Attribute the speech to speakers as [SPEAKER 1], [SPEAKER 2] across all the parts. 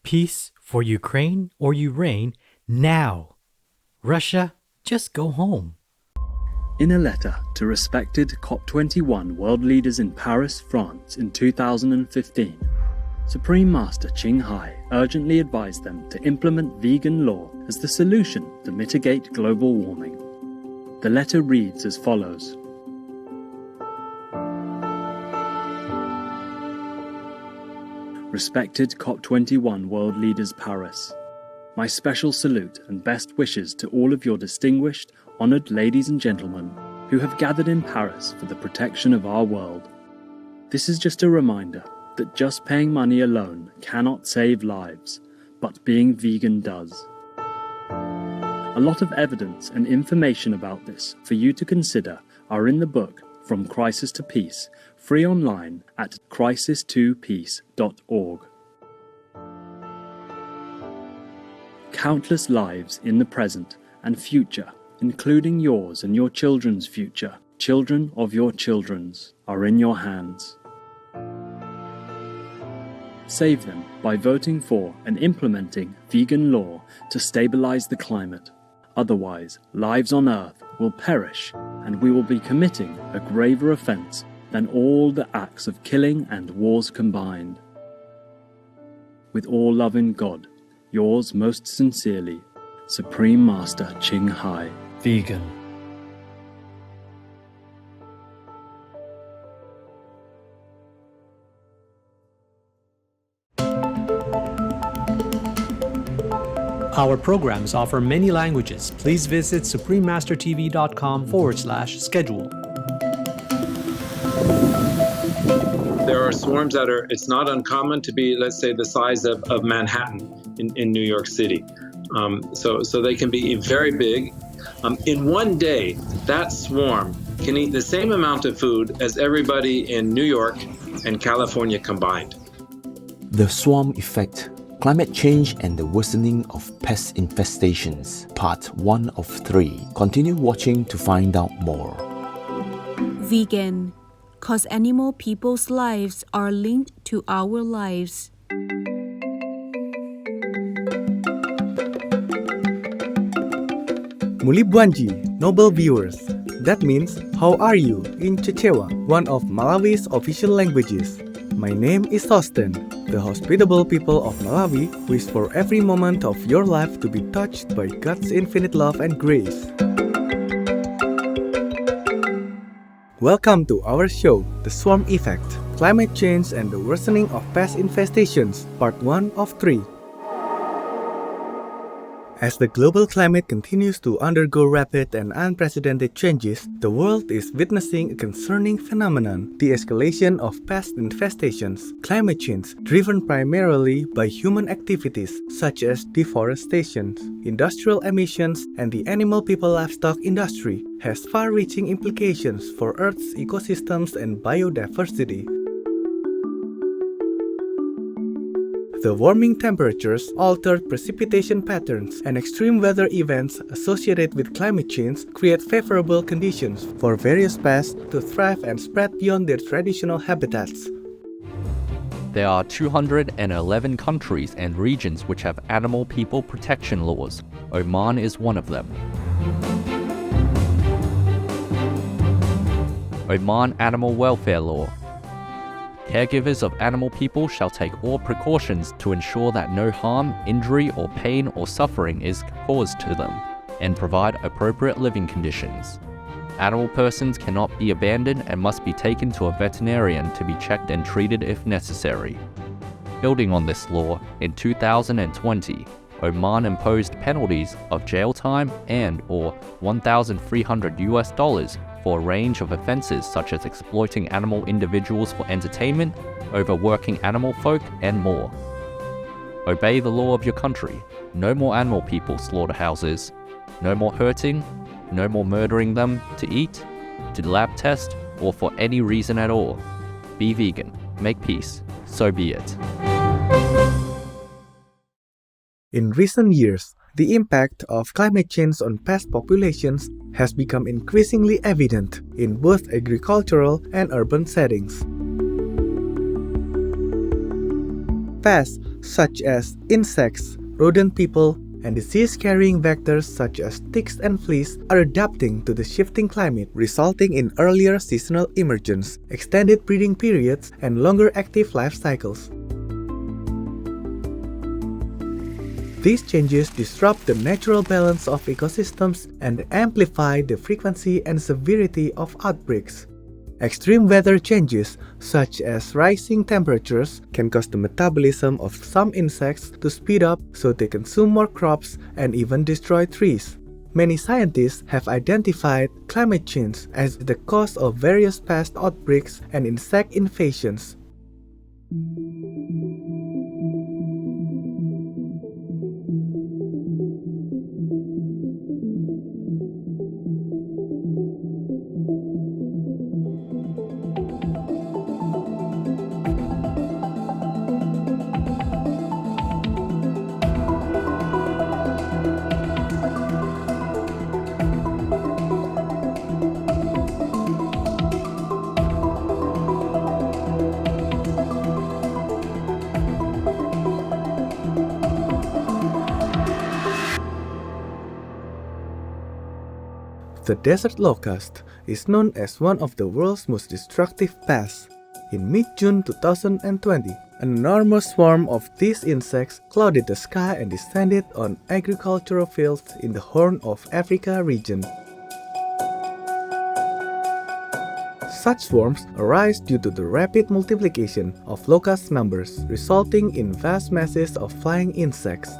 [SPEAKER 1] Peace for Ukraine or Ukraine now. Russia, just go home.
[SPEAKER 2] In a letter to respected COP21 world leaders in Paris, France in 2015, Supreme Master Ching Hai urgently advised them to implement vegan law as the solution to mitigate global warming. The letter reads as follows. Respected COP21 world leaders Paris, my special salute and best wishes to all of your distinguished, honoured ladies and gentlemen who have gathered in Paris for the protection of our world. This is just a reminder that just paying money alone cannot save lives, but being vegan does. A lot of evidence and information about this for you to consider are in the book From Crisis to Peace, free online at crisis2peace.org. Countless lives in the present and future, including yours and your children's future, children of your children's, are in your hands. Save them by voting for and implementing vegan law to stabilize the climate. Otherwise, lives on Earth will perish and we will be committing a graver offense than all the acts of killing and wars combined. With all love in God, yours most sincerely, Supreme Master Ching Hai.
[SPEAKER 1] Vegan.
[SPEAKER 3] Our programs offer many languages. Please visit suprememastertv.com/schedule.
[SPEAKER 4] There are swarms that it's not uncommon to be, let's say, the size of Manhattan in New York City. So they can be very big. In one day, that swarm can eat the same amount of food as everybody in New York and California combined.
[SPEAKER 5] The Swarm Effect, Climate Change and the Worsening of Pest Infestations, Part 1 of 3. Continue watching to find out more.
[SPEAKER 6] Vegan, cause animal people's lives are linked to our lives.
[SPEAKER 7] Mulibwanji, noble viewers. That means, how are you in Chichewa, one of Malawi's official languages. My name is Thorsten. The hospitable people of Malawi wish for every moment of your life to be touched by God's infinite love and grace. Welcome to our show, The Swarm Effect, Climate Change and the Worsening of Pest Infestations, Part 1 of 3. As the global climate continues to undergo rapid and unprecedented changes, the world is witnessing a concerning phenomenon, the escalation of pest infestations. Climate change, driven primarily by human activities such as deforestation, industrial emissions, and the animal people livestock industry, has far-reaching implications for Earth's ecosystems and biodiversity. The warming temperatures, altered precipitation patterns, and extreme weather events associated with climate change create favorable conditions for various pests to thrive and spread beyond their traditional habitats.
[SPEAKER 8] There are 211 countries and regions which have animal people protection laws. Oman is one of them. Oman Animal Welfare Law. Caregivers of animal people shall take all precautions to ensure that no harm, injury, or pain or suffering is caused to them, and provide appropriate living conditions. Animal persons cannot be abandoned and must be taken to a veterinarian to be checked and treated if necessary. Building on this law, in 2020, Oman imposed penalties of jail time and/or $1,300 for a range of offenses such as exploiting animal individuals for entertainment, overworking animal folk, and more. Obey the law of your country. No more animal people slaughterhouses. No more hurting. No more murdering them to eat, to lab test, or for any reason at all. Be vegan. Make peace. So be it.
[SPEAKER 7] In recent years, the impact of climate change on pest populations has become increasingly evident in both agricultural and urban settings. Pests such as insects, rodent people, and disease-carrying vectors such as ticks and fleas are adapting to the shifting climate, resulting in earlier seasonal emergence, extended breeding periods, and longer active life cycles. These changes disrupt the natural balance of ecosystems and amplify the frequency and severity of outbreaks. Extreme weather changes, such as rising temperatures, can cause the metabolism of some insects to speed up so they consume more crops and even destroy trees. Many scientists have identified climate change as the cause of various pest outbreaks and insect invasions. The desert locust is known as one of the world's most destructive pests. In mid-June 2020, an enormous swarm of these insects clouded the sky and descended on agricultural fields in the Horn of Africa region. Such swarms arise due to the rapid multiplication of locust numbers, resulting in vast masses of flying insects.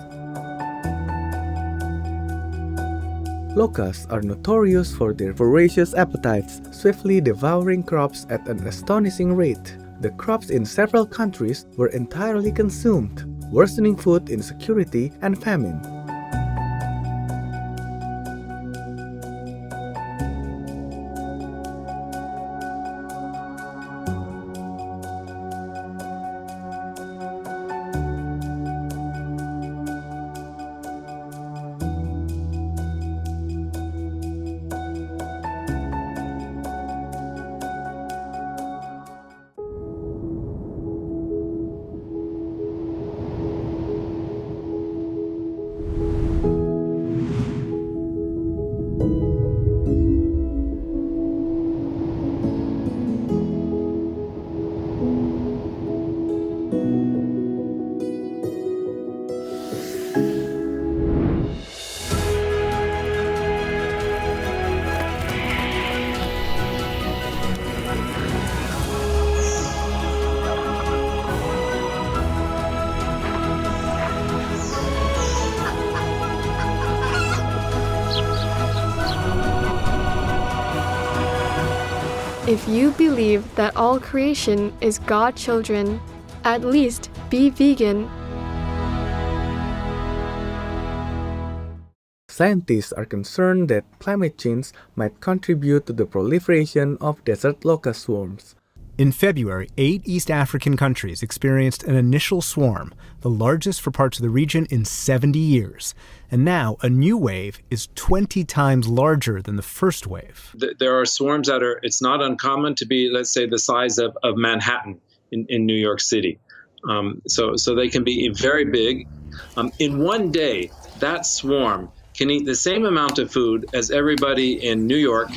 [SPEAKER 7] Locusts are notorious for their voracious appetites, swiftly devouring crops at an astonishing rate. The crops in several countries were entirely consumed, worsening food insecurity and famine.
[SPEAKER 9] If you believe that all creation is God's children, at least be vegan.
[SPEAKER 7] Scientists are concerned that climate change might contribute to the proliferation of desert locust swarms.
[SPEAKER 10] In February, 8 East African countries experienced an initial swarm, the largest for parts of the region in 70 years. And now a new wave is 20 times larger than the first wave.
[SPEAKER 4] There are swarms that it's not uncommon to be, let's say, the size of Manhattan in New York City. So they can be very big. In one day, that swarm can eat the same amount of food as everybody in New York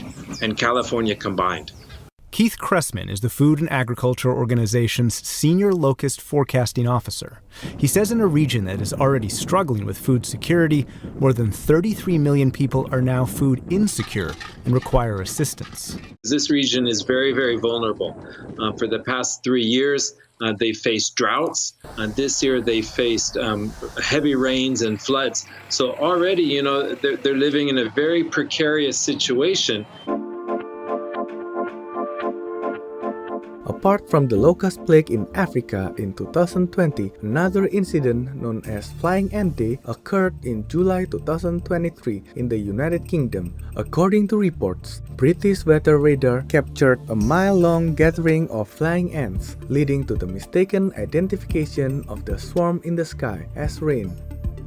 [SPEAKER 4] and California combined.
[SPEAKER 10] Keith Cressman is the Food and Agriculture Organization's Senior Locust Forecasting Officer. He says in a region that is already struggling with food security, more than 33 million people are now food insecure and require assistance.
[SPEAKER 4] This region is very, very vulnerable. For the past 3 years, they faced droughts. This year, they faced heavy rains and floods. So already, they're living in a very precarious situation.
[SPEAKER 7] Apart from the locust plague in Africa in 2020, another incident known as Flying Ant Day occurred in July 2023 in the United Kingdom. According to reports, British weather radar captured a mile-long gathering of flying ants, leading to the mistaken identification of the swarm in the sky as rain.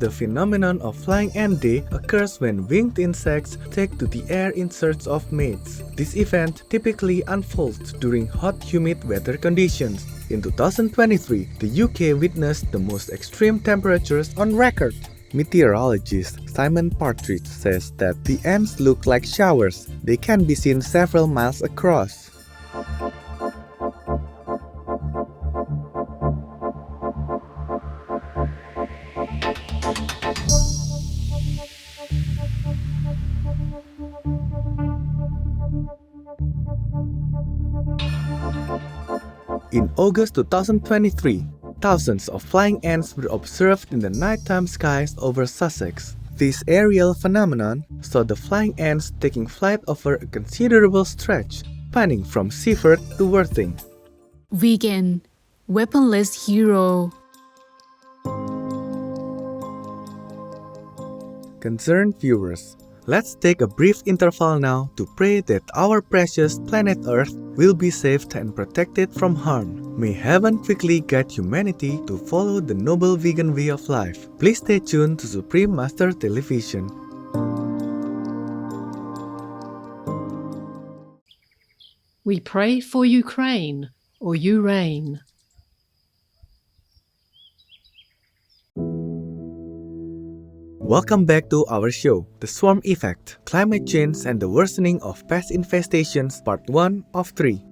[SPEAKER 7] The phenomenon of flying ant day occurs when winged insects take to the air in search of mates. This event typically unfolds during hot, humid weather conditions. In 2023, the UK witnessed the most extreme temperatures on record. Meteorologist Simon Partridge says that the ants look like showers. They can be seen several miles across. In August 2023, thousands of flying ants were observed in the nighttime skies over Sussex. This aerial phenomenon saw the flying ants taking flight over a considerable stretch, spanning from Seaford to Worthing.
[SPEAKER 6] Vegan, weaponless hero.
[SPEAKER 7] Concerned viewers, let's take a brief interval now to pray that our precious planet Earth will be saved and protected from harm. May heaven quickly guide humanity to follow the noble vegan way of life. Please stay tuned to Supreme Master Television.
[SPEAKER 11] We pray for Ukraine, or you reign.
[SPEAKER 7] Welcome back to our show, The Swarm Effect, Climate Change and the Worsening of Pest Infestations, Part 1 of 3.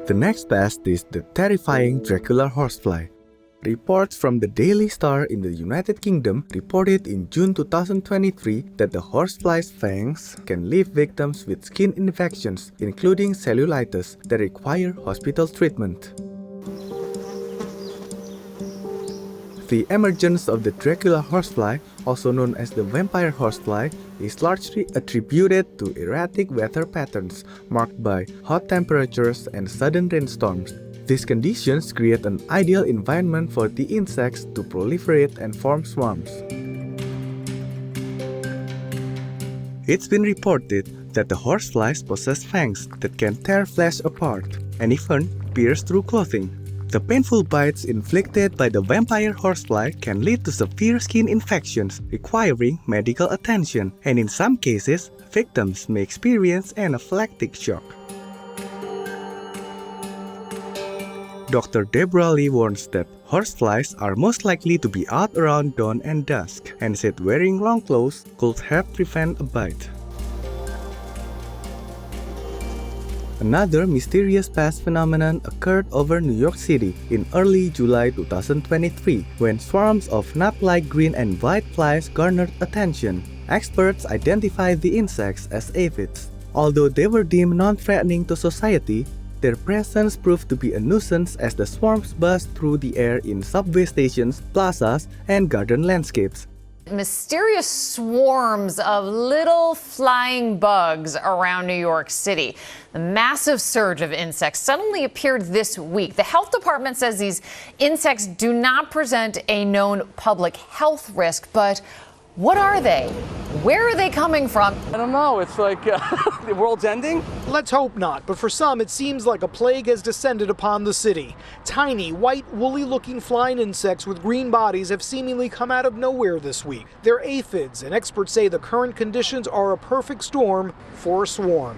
[SPEAKER 7] The next pest is the terrifying Dracula horsefly. Reports from the Daily Star in the United Kingdom reported in June 2023 that the horsefly's fangs can leave victims with skin infections, including cellulitis, that require hospital treatment. The emergence of the Dracula horsefly, also known as the vampire horsefly, is largely attributed to erratic weather patterns marked by hot temperatures and sudden rainstorms. These conditions create an ideal environment for the insects to proliferate and form swarms. It's been reported that the horseflies possess fangs that can tear flesh apart and even pierce through clothing. The painful bites inflicted by the vampire horsefly can lead to severe skin infections requiring medical attention, and in some cases, victims may experience anaphylactic shock. Dr. Deborah Lee warns that horseflies are most likely to be out around dawn and dusk, and said wearing long clothes could help prevent a bite. Another mysterious pest phenomenon occurred over New York City in early July 2023 when swarms of nut-like green and white flies garnered attention. Experts identified the insects as aphids. Although they were deemed non-threatening to society, their presence proved to be a nuisance as the swarms buzzed through the air in subway stations, plazas, and garden landscapes.
[SPEAKER 12] Mysterious swarms of little flying bugs around New York City. The massive surge of insects suddenly appeared this week. The health department says these insects do not present a known public health risk, but what are they? Where are they coming from?
[SPEAKER 13] I don't know. It's like the world's ending.
[SPEAKER 14] Let's hope not, but for some it seems like a plague has descended upon the city. Tiny, white, woolly-looking flying insects with green bodies have seemingly come out of nowhere this week. They're aphids, and experts say the current conditions are a perfect storm for a swarm.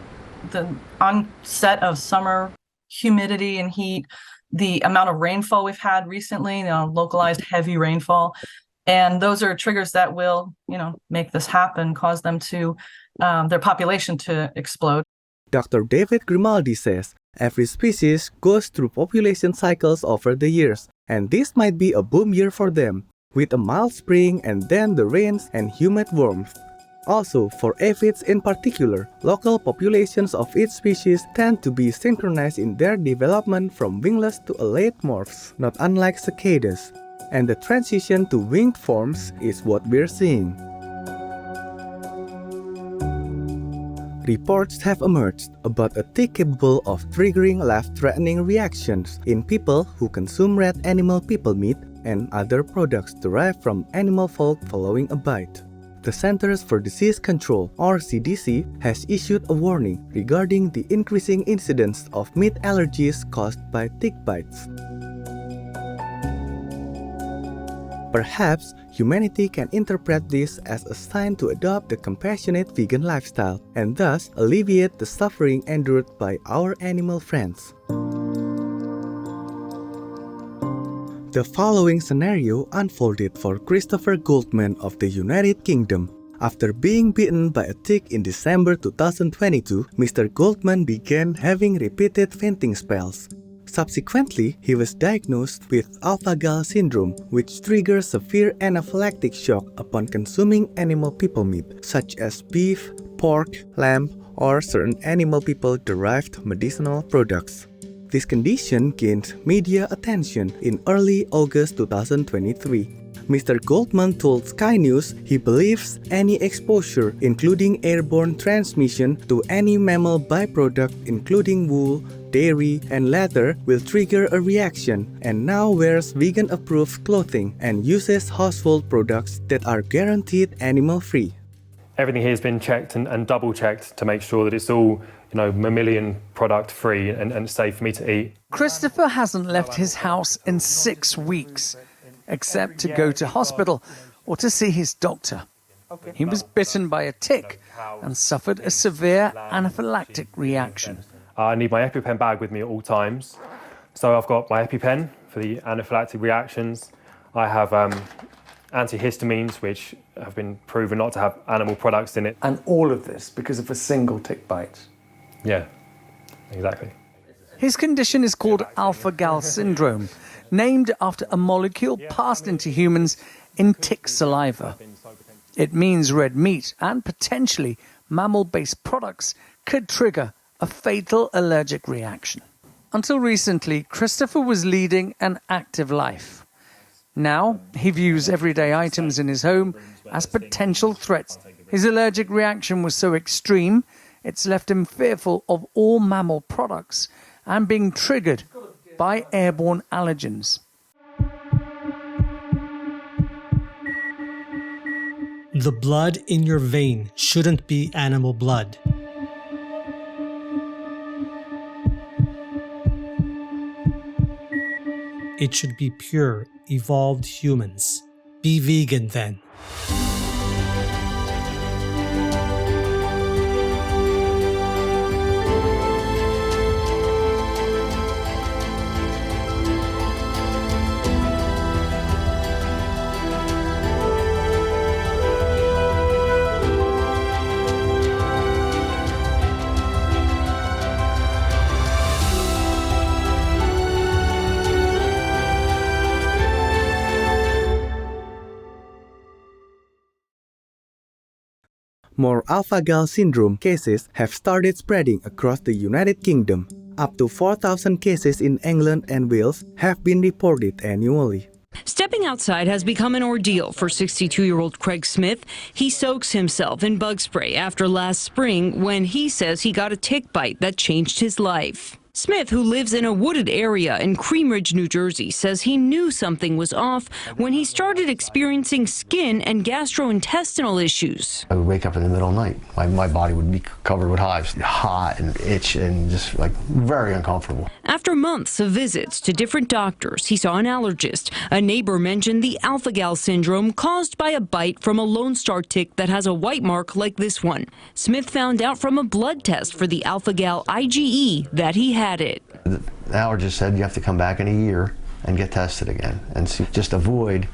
[SPEAKER 15] The onset of summer humidity and heat, the amount of rainfall we've had recently, localized heavy rainfall, and those are triggers that will, make this happen, cause them to, their population to explode.
[SPEAKER 7] Dr. David Grimaldi says every species goes through population cycles over the years, and this might be a boom year for them, with a mild spring and then the rains and humid warmth. Also, for aphids in particular, local populations of each species tend to be synchronized in their development from wingless to alate morphs, not unlike cicadas. And the transition to winged forms is what we're seeing. Reports have emerged about a tick capable of triggering life-threatening reactions in people who consume red animal people meat and other products derived from animal fat following a bite. The Centers for Disease Control, or CDC, has issued a warning regarding the increasing incidence of meat allergies caused by tick bites. Perhaps humanity can interpret this as a sign to adopt the compassionate vegan lifestyle and thus alleviate the suffering endured by our animal friends. The following scenario unfolded for Christopher Goldman of the United Kingdom. After being bitten by a tick in December 2022, Mr. Goldman began having repeated fainting spells. Subsequently, he was diagnosed with alpha-gal syndrome, which triggers severe anaphylactic shock upon consuming animal people meat, such as beef, pork, lamb, or certain animal people-derived medicinal products. This condition gained media attention in early August 2023. Mr. Goldman told Sky News he believes any exposure, including airborne transmission, to any mammal byproduct including wool, dairy, and leather will trigger a reaction, and now wears vegan-approved clothing and uses household products that are guaranteed animal-free.
[SPEAKER 16] Everything here has been checked and double-checked to make sure that it's all, mammalian product free and safe for me to eat.
[SPEAKER 17] Christopher hasn't left his house in 6 weeks, except to go to hospital or to see his doctor. He was bitten by a tick and suffered a severe anaphylactic reaction.
[SPEAKER 16] I need my EpiPen bag with me at all times. So I've got my EpiPen for the anaphylactic reactions. I have antihistamines, which have been proven not to have animal products in it.
[SPEAKER 18] And all of this because of a single tick bite.
[SPEAKER 16] Yeah, exactly.
[SPEAKER 17] His condition is called alpha-gal syndrome, named after a molecule passed into humans in tick saliva. It means red meat and potentially mammal-based products could trigger a fatal allergic reaction. Until recently, Christopher was leading an active life. Now, he views everyday items in his home as potential threats. His allergic reaction was so extreme, it's left him fearful of all mammal products and being triggered by airborne allergens.
[SPEAKER 3] The blood in your vein shouldn't be animal blood. It should be pure, evolved humans. Be vegan then.
[SPEAKER 7] More alpha-gal syndrome cases have started spreading across the United Kingdom. Up to 4,000 cases in England and Wales have been reported annually.
[SPEAKER 19] Stepping outside has become an ordeal for 62-year-old Craig Smith. He soaks himself in bug spray after last spring when he says he got a tick bite that changed his life. Smith, who lives in a wooded area in Cream Ridge, New Jersey, says he knew something was off when he started experiencing skin and gastrointestinal issues.
[SPEAKER 20] I would wake up in the middle of the night. My body would be covered with hives, hot and itch and just very uncomfortable.
[SPEAKER 19] After months of visits to different doctors, he saw an allergist. A neighbor mentioned the alpha-gal syndrome caused by a bite from a Lone Star tick that has a white mark like this one. Smith found out from a blood test for the alpha-gal IgE that he had it.
[SPEAKER 20] The allergist said you have to come back in a year and get tested again and just avoid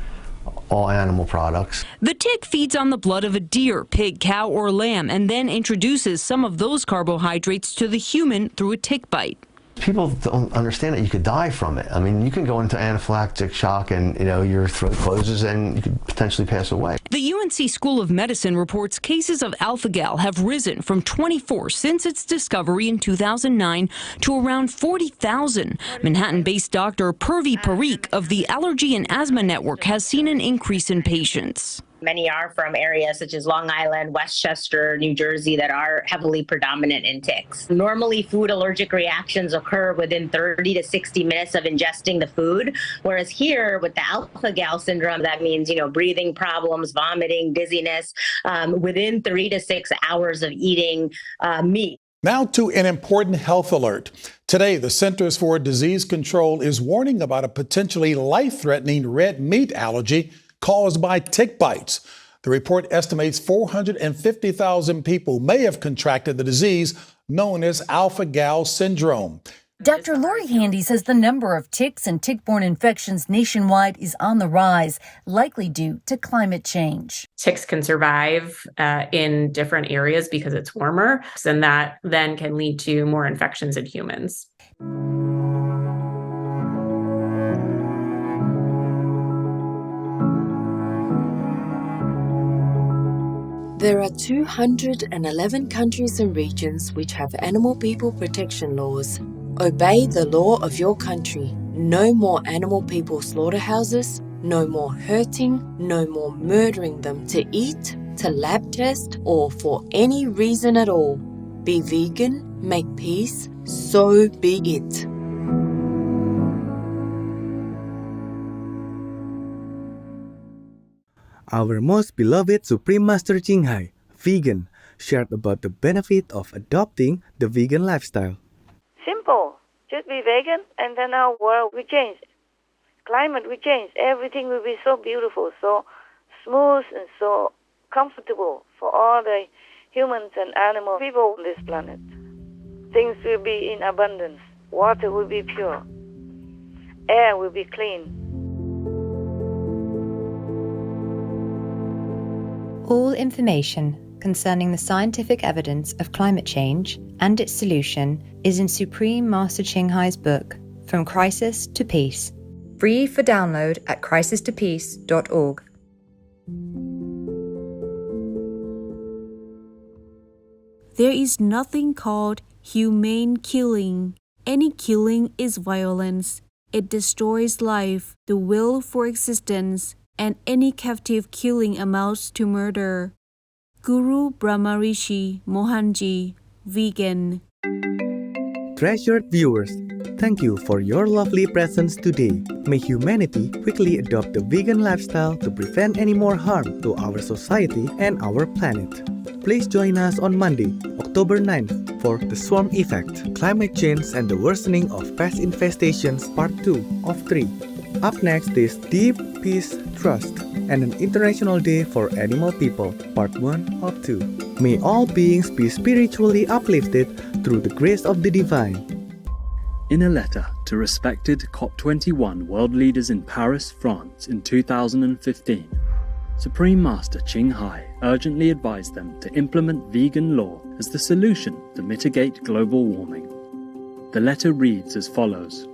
[SPEAKER 20] all animal products.
[SPEAKER 19] The tick feeds on the blood of a deer, pig, cow, or lamb and then introduces some of those carbohydrates to the human through a tick bite.
[SPEAKER 20] People don't understand that you could die from it. I mean, you can go into anaphylactic shock and, your throat closes and you could potentially pass away.
[SPEAKER 19] The UNC School of Medicine reports cases of alpha-gal have risen from 24 since its discovery in 2009 to around 40,000. Manhattan-based Dr. Purvi Parikh of the Allergy and Asthma Network has seen an increase in patients.
[SPEAKER 21] Many are from areas such as Long Island, Westchester, New Jersey that are heavily predominant in ticks. Normally, food allergic reactions occur within 30 to 60 minutes of ingesting the food, whereas here with the alpha-gal syndrome, that means, breathing problems, vomiting, dizziness, within 3 to 6 hours of eating meat.
[SPEAKER 22] Now to an important health alert. Today, the Centers for Disease Control is warning about a potentially life-threatening red meat allergy caused by tick bites. The report estimates 450,000 people may have contracted the disease known as alpha-gal syndrome.
[SPEAKER 1] Dr. Lori Handy says the number of ticks and tick-borne infections nationwide is on the rise, likely due to climate change.
[SPEAKER 2] Ticks can survive in different areas because it's warmer, and that then can lead to more infections in humans.
[SPEAKER 23] There are 211 countries and regions which have animal people protection laws. Obey the law of your country. No more animal people slaughterhouses, no more hurting, no more murdering them to eat, to lab test, or for any reason at all. Be vegan, make peace, so be it.
[SPEAKER 7] Our most beloved Supreme Master Ching Hai, vegan, shared about the benefit of adopting the vegan lifestyle.
[SPEAKER 24] Simple. Just be vegan and then our world will change. Climate will change. Everything will be so beautiful, so smooth and so comfortable for all the humans and animal people on this planet. Things will be in abundance. Water will be pure. Air will be clean.
[SPEAKER 25] All information concerning the scientific evidence of climate change and its solution is in Supreme Master Ching Hai's book, From Crisis to Peace. Free for download at crisistopeace.org.
[SPEAKER 6] There is nothing called humane killing. Any killing is violence. It destroys life, the will for existence, and any captive killing amounts to murder. Guru Brahmarishi Mohanji, vegan.
[SPEAKER 7] Treasured viewers, thank you for your lovely presence today. May humanity quickly adopt the vegan lifestyle to prevent any more harm to our society and our planet. Please join us on Monday, October 9th for The Swarm Effect, Climate Change and the Worsening of Pest Infestations Part 2 of 3. Up next is Deep Peace Trust and an International Day for Animal People, Part 1 of 2. May all beings be spiritually uplifted through the grace of the divine.
[SPEAKER 26] In a letter to respected COP21 world leaders in Paris, France in 2015, Supreme Master Ching Hai urgently advised them to implement vegan law as the solution to mitigate global warming. The letter reads as follows.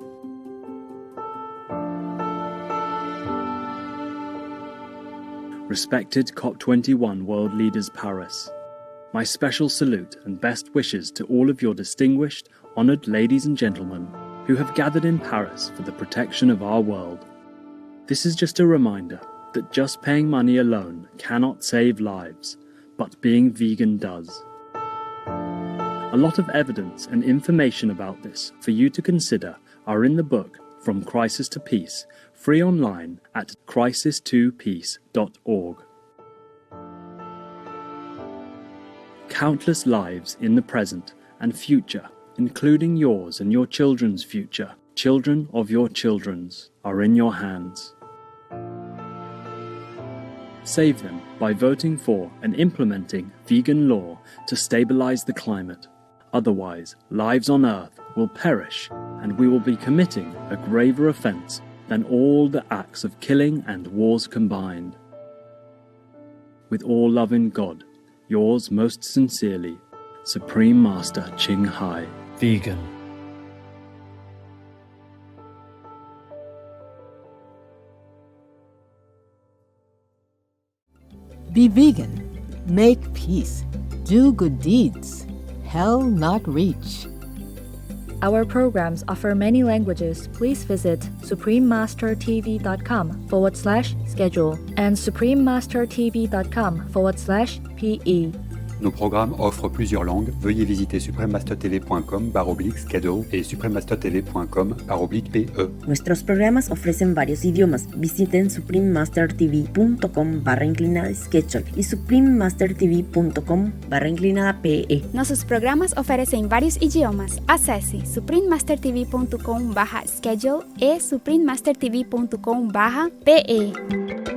[SPEAKER 26] Respected COP21 world leaders Paris, my special salute and best wishes to all of your distinguished, honoured ladies and gentlemen who have gathered in Paris for the protection of our world. This is just a reminder that just paying money alone cannot save lives, but being vegan does. A lot of evidence and information about this for you to consider are in the book From Crisis to Peace, free online at crisistopeace.org. Countless lives in the present and future, including yours and your children's future, children of your children's, are in your hands. Save them by voting for and implementing vegan law to stabilize the climate. Otherwise, lives on Earth will perish and we will be committing a graver offense than all the acts of killing and wars combined. With all love in God, yours most sincerely, Supreme Master Ching Hai, vegan.
[SPEAKER 27] Be vegan, make peace, do good deeds, hell not reach.
[SPEAKER 25] Our programs offer many languages. Please visit suprememastertv.com/schedule and suprememastertv.com/PE.
[SPEAKER 28] Nos programmes offrent plusieurs langues. Veuillez visiter suprememastertv.com/schedule et suprememastertv.com/PE.
[SPEAKER 29] Nuestros programas ofrecen varios idiomas. Visiten suprememastertv.com/schedule y suprememastertv.com/PE.
[SPEAKER 30] Nossos programas oferecem vários idiomas. Acesse suprememastertv.com/schedule e suprememastertv.com/PE.